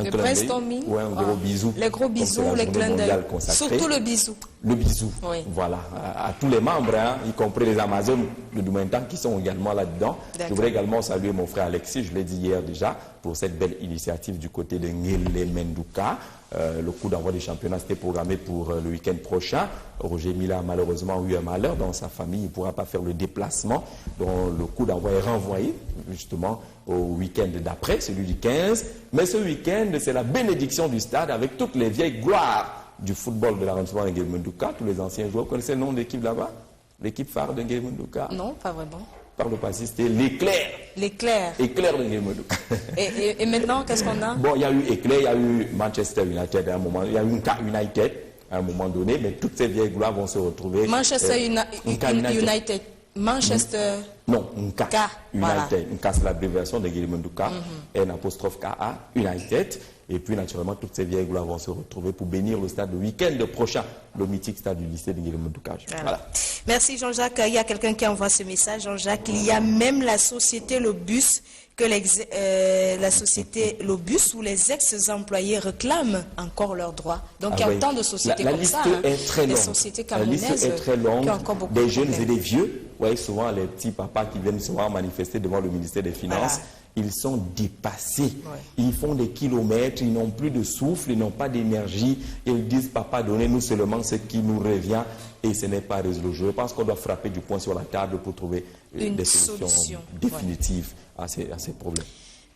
Le brainstorming. Ouais, un gros bisou. Les gros bisous, les clins d'œil. Surtout le bisou. Le bisou. Oui. Voilà. À tous les membres, hein, y compris les Amazones de Doumentan qui sont également là-dedans. Je voudrais également saluer mon frère Alexis, je l'ai dit hier déjà, pour cette belle initiative du côté de Ngele Menduka. Le coup d'envoi des championnats était programmé pour le week-end prochain. Roger Mila a malheureusement eu un malheur dans sa famille. Il ne pourra pas faire le déplacement. Donc le coup d'envoi est renvoyé justement au week-end d'après, celui du 15. Mais ce week-end, c'est la bénédiction du stade avec toutes les vieilles gloires du football de l'arrondissement de Ngele Menduka. Tous les anciens joueurs. Vous connaissez le nom de l'équipe là-bas? L'équipe phare de Ngele Menduka? Non, pas vraiment. Par le passé, c'était l'Éclair. L'Éclair. Éclair de Ngele Menduka. Et maintenant, qu'est-ce qu'on a? Bon, il y a eu Éclair, il y a eu Manchester United à un moment, il y a eu Nka United à un moment donné, mais toutes ces vieilles gloires vont se retrouver. Manchester United. Manchester. Non, Nka United. Voilà. Nka, c'est l'abréviation de Ngele Menduka, N''KA United. Et puis, naturellement, toutes ces vieilles gloires vont se retrouver pour bénir le stade le week-end prochain, le mythique stade du lycée de Ngele Menduka. Voilà. Merci Jean-Jacques. Il y a quelqu'un qui envoie ce message, Jean-Jacques. Il y a même la société Lobus, que la société Lobus où les ex-employés réclament encore leurs droits. Donc il y a autant de sociétés comme ça. La liste est très longue. Des sociétés camerounaises. La liste est très longue. Des jeunes et des vieux. Ouais, souvent les petits papas qui viennent souvent manifester devant le ministère des Finances. Voilà. Ils sont dépassés. Ouais. Ils font des kilomètres, ils n'ont plus de souffle, ils n'ont pas d'énergie. Ils disent, papa, donnez-nous seulement ce qui nous revient. Et ce n'est pas résolu. Je pense qu'on doit frapper du poing sur la table pour trouver des solutions définitives à ces problèmes.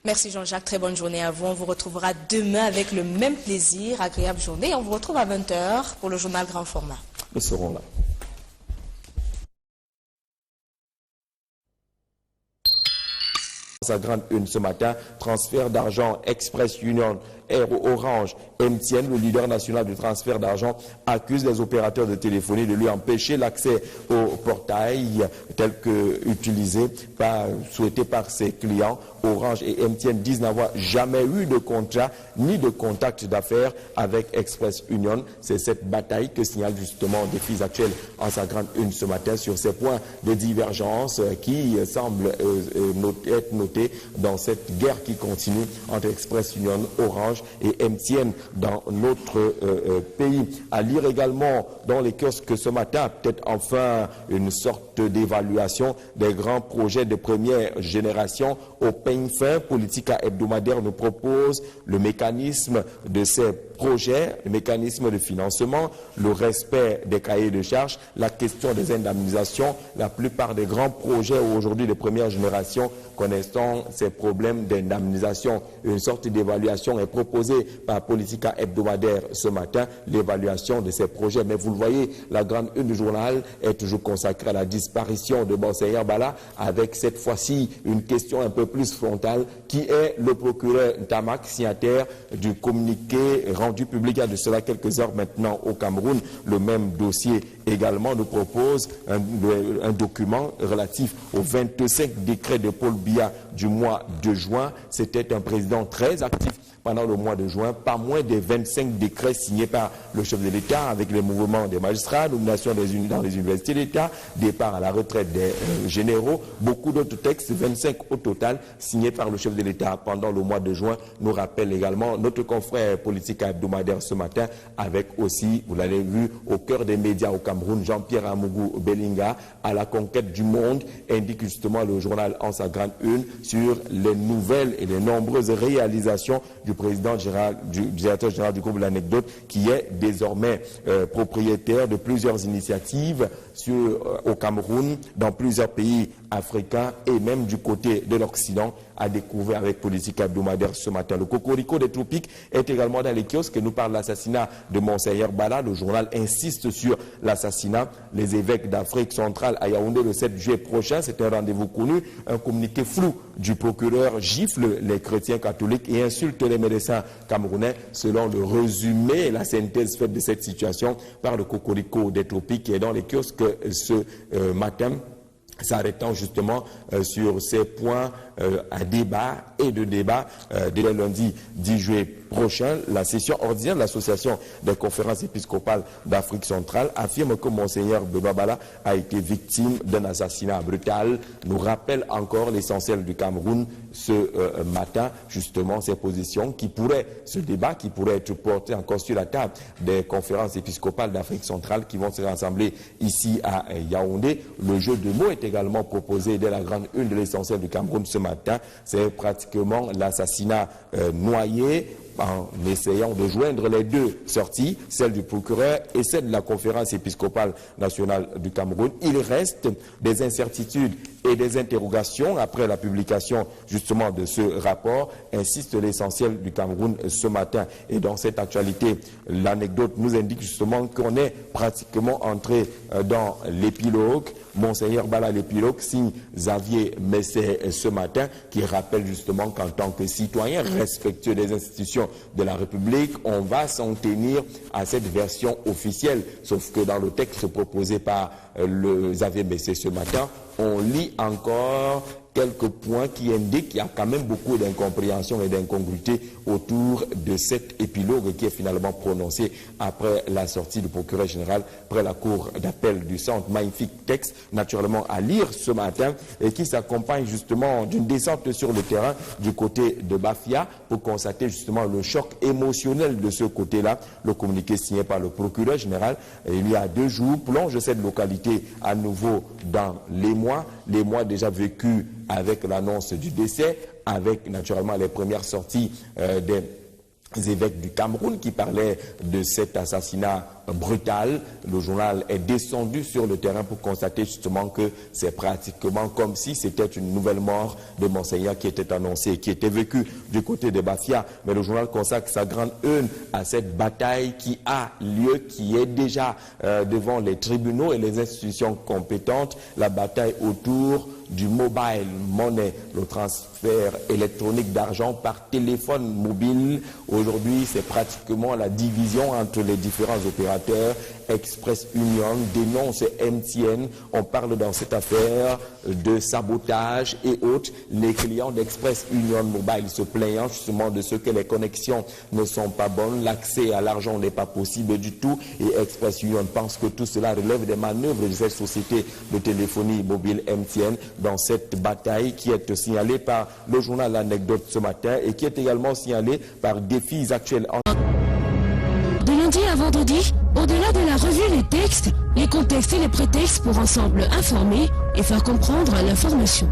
Merci Jean-Jacques, très bonne journée à vous. On vous retrouvera demain avec le même plaisir, agréable journée. On vous retrouve à 20 h pour le journal Grand Format. Nous serons là. Sa grande une ce matin, transfert d'argent Express Union, Air Orange, MTN, le leader national du transfert d'argent, accuse les opérateurs de téléphonie de lui empêcher l'accès au portail tel que souhaité par ses clients. Orange et MTN disent n'avoir jamais eu de contrat ni de contact d'affaires avec Express Union. C'est cette bataille que signale justement Défis Actuels en sa grande une ce matin sur ces points de divergence qui semblent être notés dans cette guerre qui continue entre Express Union, Orange et MTN dans notre pays. À lire également dans les kiosques ce matin, peut-être enfin une sorte d'évaluation des grands projets de première génération au peigne fin. Politica hebdomadaire nous propose le mécanisme de ces projets, le mécanisme de financement, le respect des cahiers de charges, la question des indemnisations. La plupart des grands projets aujourd'hui de première génération connaissant ces problèmes d'indemnisation. Une sorte d'évaluation est proposée par Politica hebdomadaire ce matin, l'évaluation de ces projets. Mais vous le voyez, la grande une du journal est toujours consacrée à la disparition de Monseigneur Bala, avec cette fois-ci une question un peu plus frontale, qui est le procureur Ntamak, signataire du communiqué rendu public il y a de cela quelques heures maintenant au Cameroun. Le même dossier également nous propose un document relatif aux 25 décrets de Paul Biya du mois de juin. C'était un président très actif pendant le mois de juin, pas moins des 25 décrets signés par le chef de l'État avec les mouvements des magistrats, nomination dans les universités d'État, départ à la retraite des généraux, beaucoup d'autres textes, 25 au total, signés par le chef de l'État pendant le mois de juin, nous rappelle également notre confrère Politica hebdomadaire ce matin, avec aussi, vous l'avez vu, au cœur des médias au Cameroun, Jean-Pierre Amougou Belinga, à la conquête du monde, indique justement le journal en sa grande une sur les nouvelles et les nombreuses réalisations du président du directeur général du groupe L'Anecdote, qui est désormais propriétaire de plusieurs initiatives au Cameroun, dans plusieurs pays africains et même du côté de l'Occident, a découvert avec Politique hebdomadaire ce matin. Le cocorico des tropiques est également dans les kiosques et nous parle de l'assassinat de Monseigneur Bala. Le journal insiste sur l'assassinat. Les évêques d'Afrique centrale à Yaoundé le 7 juillet prochain, c'est un rendez-vous connu. Un communiqué flou du procureur gifle les chrétiens catholiques et insulte les médecins camerounais, selon le résumé et la synthèse faite de cette situation par le cocorico des tropiques qui est dans les kiosques ce matin, s'arrêtant justement sur ces points à débat et de débat. Dès le lundi 10 juillet prochain, la session ordinaire de l'Association des conférences épiscopales d'Afrique centrale affirme que Monseigneur Benoît Bala a été victime d'un assassinat brutal. Nous rappelle encore l'essentiel du Cameroun ce matin, justement ces positions qui pourraient, ce débat qui pourrait être porté encore sur la table des conférences épiscopales d'Afrique centrale qui vont se rassembler ici à Yaoundé. Le jeu de mots est également proposé dès la grande une de l'essentiel du Cameroun ce matin. C'est pratiquement l'assassinat noyé en essayant de joindre les deux sorties, celle du procureur et celle de la conférence épiscopale nationale du Cameroun. Il reste des incertitudes et des interrogations après la publication justement de ce rapport, insiste l'essentiel du Cameroun ce matin. Et dans cette actualité, l'anecdote nous indique justement qu'on est pratiquement entré dans l'épilogue. Monseigneur Bala, l'épilogue, signe Xavier Messé ce matin, qui rappelle justement qu'en tant que citoyen respectueux des institutions de la République, on va s'en tenir à cette version officielle. Sauf que dans le texte proposé par le Xavier Messé ce matin, on lit encore quelques points qui indiquent qu'il y a quand même beaucoup d'incompréhension et d'incongruité autour de cet épilogue qui est finalement prononcé après la sortie du procureur général près la cour d'appel du centre. Magnifique texte, naturellement à lire ce matin, et qui s'accompagne justement d'une descente sur le terrain du côté de Bafia pour constater justement le choc émotionnel de ce côté-là. Le communiqué signé par le procureur général il y a 2 jours plonge cette localité à nouveau dans les mois déjà vécus avec l'annonce du décès, avec naturellement les premières sorties des évêques du Cameroun qui parlaient de cet assassinat brutal. Le journal est descendu sur le terrain pour constater justement que c'est pratiquement comme si c'était une nouvelle mort de Monseigneur qui était annoncée, qui était vécue du côté de Bafia. Mais le journal consacre sa grande une à cette bataille qui a lieu, qui est déjà devant les tribunaux et les institutions compétentes, la bataille autour du mobile money, le transfert électronique d'argent par téléphone mobile. Aujourd'hui, c'est pratiquement la division entre les différents opérateurs. Express Union dénonce MTN. On parle dans cette affaire de sabotage et autres. Les clients d'Express Union Mobile se plaignant justement de ce que les connexions ne sont pas bonnes, l'accès à l'argent n'est pas possible du tout, et Express Union pense que tout cela relève des manœuvres de cette société de téléphonie mobile MTN dans cette bataille qui est signalée par le journal L'Anecdote ce matin et qui est également signalée par Défis Actuels. De lundi à vendredi, au-delà de la revue des textes, les contextes et les prétextes pour ensemble informer et faire comprendre l'information.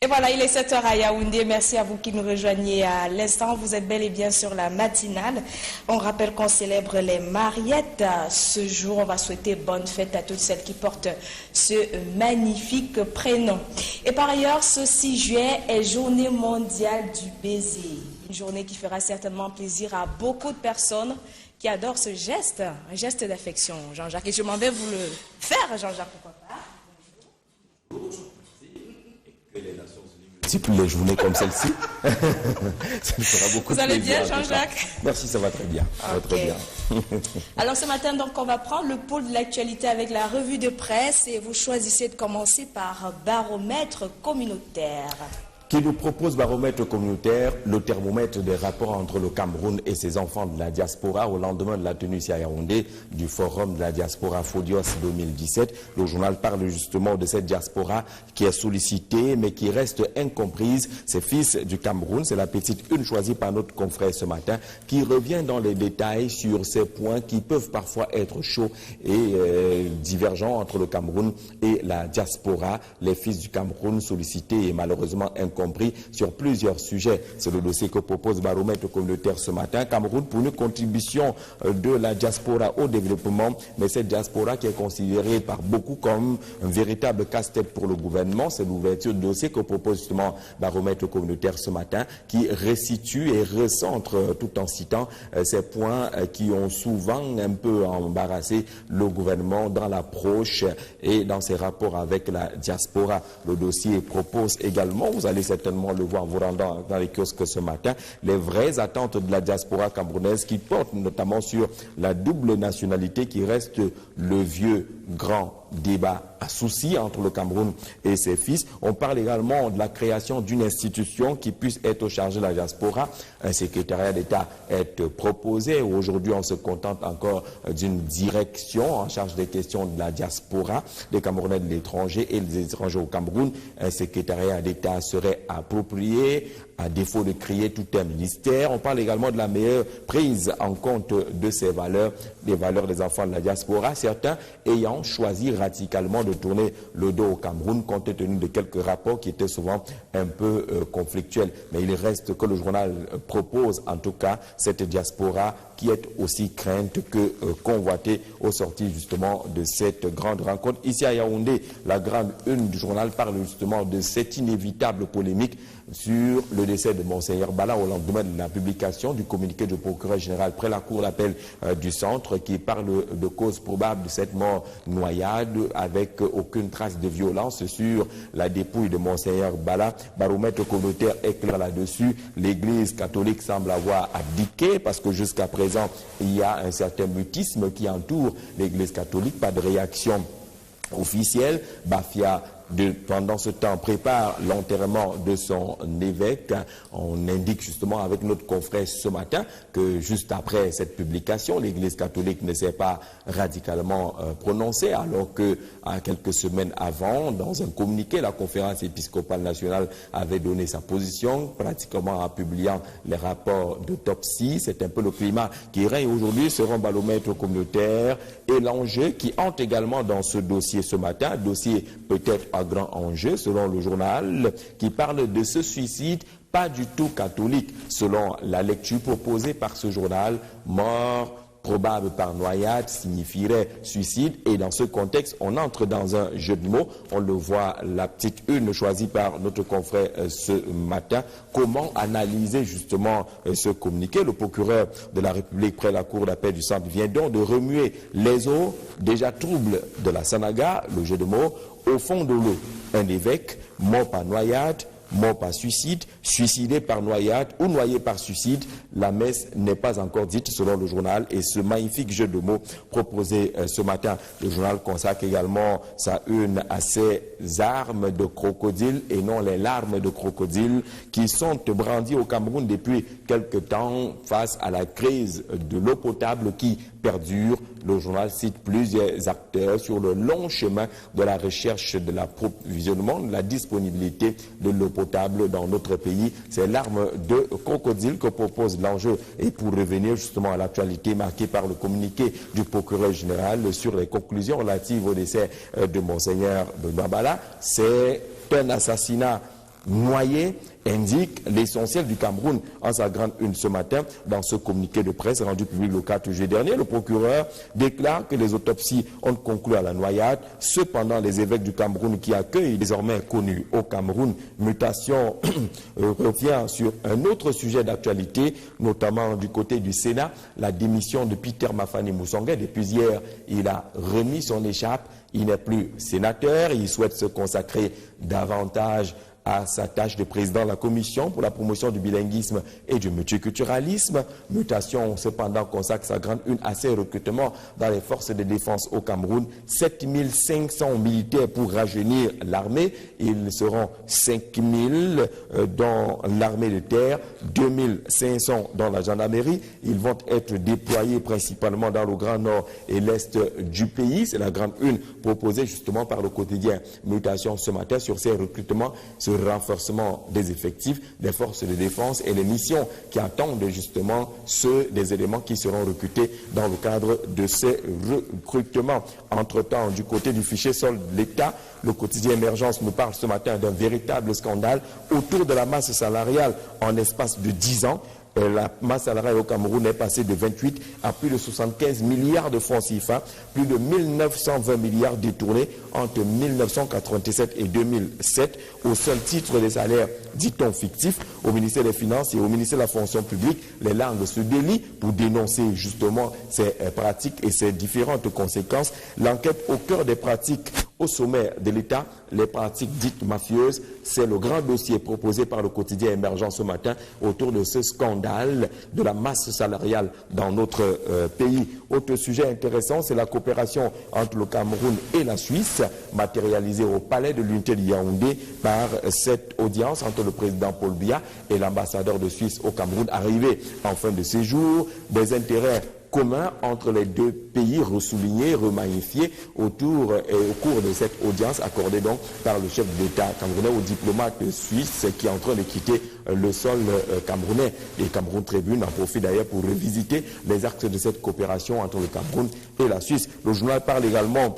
Et voilà, il est 7h à Yaoundé. Merci à vous qui nous rejoignez à l'instant. Vous êtes bel et bien sur la matinale. On rappelle qu'on célèbre les Mariettes. Ce jour, on va souhaiter bonne fête à toutes celles qui portent ce magnifique prénom. Et par ailleurs, ce 6 juillet est journée mondiale du baiser. Une journée qui fera certainement plaisir à beaucoup de personnes qui adorent ce geste, un geste d'affection, Jean-Jacques. Et je m'en vais vous le faire, Jean-Jacques, pourquoi pas. Plus les journées comme celle-ci, ça me fera beaucoup de plaisir. Vous allez bien, Jean-Jacques? Merci, ça va très bien. Ça va très bien. Alors ce matin, donc, on va prendre le pôle de l'actualité avec la revue de presse et vous choisissez de commencer par baromètre communautaire. Qui nous propose baromètre communautaire, le thermomètre des rapports entre le Cameroun et ses enfants de la diaspora au lendemain de la tenue à Yaoundé du forum de la diaspora Fodios 2017. Le journal parle justement de cette diaspora qui est sollicitée mais qui reste incomprise. Ces fils du Cameroun, c'est la petite une choisie par notre confrère ce matin qui revient dans les détails sur ces points qui peuvent parfois être chauds et divergents entre le Cameroun et la diaspora. Les fils du Cameroun sollicités et malheureusement incompris compris sur plusieurs sujets. C'est le dossier que propose Baromètre communautaire ce matin. Cameroun pour une contribution de la diaspora au développement, mais cette diaspora qui est considérée par beaucoup comme un véritable casse-tête pour le gouvernement. C'est l'ouverture de dossier que propose justement Baromètre communautaire ce matin, qui restitue et recentre tout en citant ces points qui ont souvent un peu embarrassé le gouvernement dans l'approche et dans ses rapports avec la diaspora. Le dossier propose également, vous allez certainement le voir en vous rendant dans les kiosques ce matin, les vraies attentes de la diaspora camerounaise qui portent notamment sur la double nationalité qui reste le vieux grand débat à souci entre le Cameroun et ses fils. On parle également de la création d'une institution qui puisse être au charge de la diaspora. Un secrétariat d'État est proposé. Aujourd'hui, on se contente encore d'une direction en charge des questions de la diaspora, des Camerounais de l'étranger et des étrangers au Cameroun. Un secrétariat d'État serait approprié, à défaut de créer tout un ministère. On parle également de la meilleure prise en compte de ces valeurs, des valeurs des enfants de la diaspora, certains ayant choisi radicalement de tourner le dos au Cameroun compte tenu de quelques rapports qui étaient souvent un peu conflictuels. Mais il reste que le journal propose en tout cas cette diaspora qui est aussi crainte que convoitée au sortir justement de cette grande rencontre. Ici à Yaoundé, la grande une du journal parle justement de cette inévitable polémique sur le décès de Monseigneur Bala au lendemain de la publication du communiqué du procureur général près la cour d'appel du centre qui parle de cause probable de cette mort noyade avec aucune trace de violence sur la dépouille de Monseigneur Bala. Baromètre communautaire est clair là-dessus. L'Église catholique semble avoir abdiqué parce que jusqu'à présent, il y a un certain mutisme qui entoure l'Église catholique. Pas de réaction officielle. Bafia pendant ce temps, prépare l'enterrement de son évêque. On indique justement avec notre confrère ce matin que juste après cette publication, l'Église catholique ne s'est pas radicalement prononcée, alors que quelques semaines avant, dans un communiqué, la conférence épiscopale nationale avait donné sa position, pratiquement en publiant les rapports d'autopsie. C'est un peu le climat qui règne aujourd'hui sur un baromètre communautaire et l'enjeu qui entre également dans ce dossier ce matin, dossier peut-être à grand enjeu selon le journal qui parle de ce suicide pas du tout catholique selon la lecture proposée par ce journal. Mort probable par noyade signifierait suicide et dans ce contexte on entre dans un jeu de mots. On le voit, la petite une choisie par notre confrère ce matin. Comment analyser justement ce communiqué? Le procureur de la République près la cour d'appel du centre vient donc de remuer les eaux déjà troubles de la Sanaga, le jeu de mots. Au fond de l'eau, un évêque mort par noyade, mort par suicide, suicidé par noyade ou noyé par suicide. La messe n'est pas encore dite selon le journal et ce magnifique jeu de mots proposé ce matin. Le journal consacre également sa une à ces armes de crocodile et non les larmes de crocodile qui sont brandies au Cameroun depuis quelque temps face à la crise de l'eau potable qui perdure. Le journal cite plusieurs acteurs sur le long chemin de la recherche de l'approvisionnement, de la disponibilité de l'eau potable dans notre pays. C'est l'arme de crocodile que propose l'enjeu. Et pour revenir justement à l'actualité marquée par le communiqué du procureur général sur les conclusions relatives au décès de Monseigneur Benoît Bala, c'est un assassinat noyé, indique l'essentiel du Cameroun en sa grande une ce matin. Dans ce communiqué de presse rendu public le 4 juillet dernier, le procureur déclare que les autopsies ont conclu à la noyade. Cependant, les évêques du Cameroun qui accueillent désormais connu au Cameroun, mutation revient sur un autre sujet d'actualité, notamment du côté du Sénat, la démission de Peter Mafani Moussongué. Depuis hier, il a remis son écharpe. Il n'est plus sénateur. Il souhaite se consacrer davantage à sa tâche de président de la commission pour la promotion du bilinguisme et du multiculturalisme. Mutation, cependant, consacre sa grande une à ses recrutements dans les forces de défense au Cameroun. 7500 militaires pour rajeunir l'armée. Ils seront 5000 dans l'armée de terre, 2500 dans la gendarmerie. Ils vont être déployés principalement dans le Grand Nord et l'Est du pays. C'est la grande une proposée justement par le quotidien Mutation ce matin sur ces recrutements. Ce le renforcement des effectifs des forces de défense et les missions qui attendent justement des éléments qui seront recrutés dans le cadre de ces recrutements. Entre-temps, du côté du fichier solde de l'État, le quotidien Émergence nous parle ce matin d'un véritable scandale autour de la masse salariale en espace de 10 ans. La masse salariale au Cameroun est passée de 28 à plus de 75 milliards de francs CFA, plus de 1920 milliards détournés entre 1997 et 2007 au seul titre des salaires, dit-on, fictifs. Au ministère des Finances et au ministère de la Fonction publique, les langues se délient pour dénoncer justement ces pratiques et ces différentes conséquences. L'enquête au cœur des pratiques au sommet de l'État, les pratiques dites mafieuses, c'est le grand dossier proposé par le quotidien Émergent ce matin autour de ce scandale de la masse salariale dans notre pays. Autre sujet intéressant, c'est la coopération entre le Cameroun et la Suisse, matérialisée au palais de l'unité de Yaoundé par cette audience entre le président Paul Biya et l'ambassadeur de Suisse au Cameroun, arrivé en fin de séjour. Des intérêts commun entre les deux pays, ressoulignés, remagnifiés autour et au cours de cette audience accordée donc par le chef d'État camerounais au diplomate suisse qui est en train de quitter le sol camerounais. Et Cameroun Tribune en profite d'ailleurs pour revisiter les axes de cette coopération entre le Cameroun et la Suisse. Le journal parle également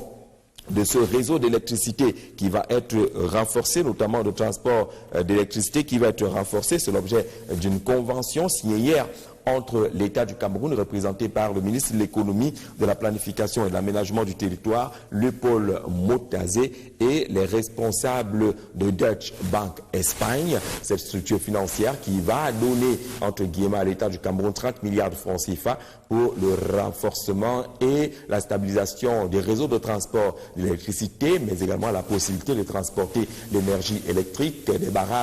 de ce réseau d'électricité qui va être renforcé, notamment de transport d'électricité qui va être renforcé. C'est l'objet d'une convention signée hier entre l'État du Cameroun, représenté par le ministre de l'Économie, de la Planification et de l'Aménagement du Territoire, Léopold Motazé, et les responsables de Deutsche Bank Espagne, cette structure financière qui va donner, entre guillemets, à l'État du Cameroun 30 milliards de francs CFA pour le renforcement et la stabilisation des réseaux de transport d'électricité, mais également la possibilité de transporter l'énergie électrique, des barrages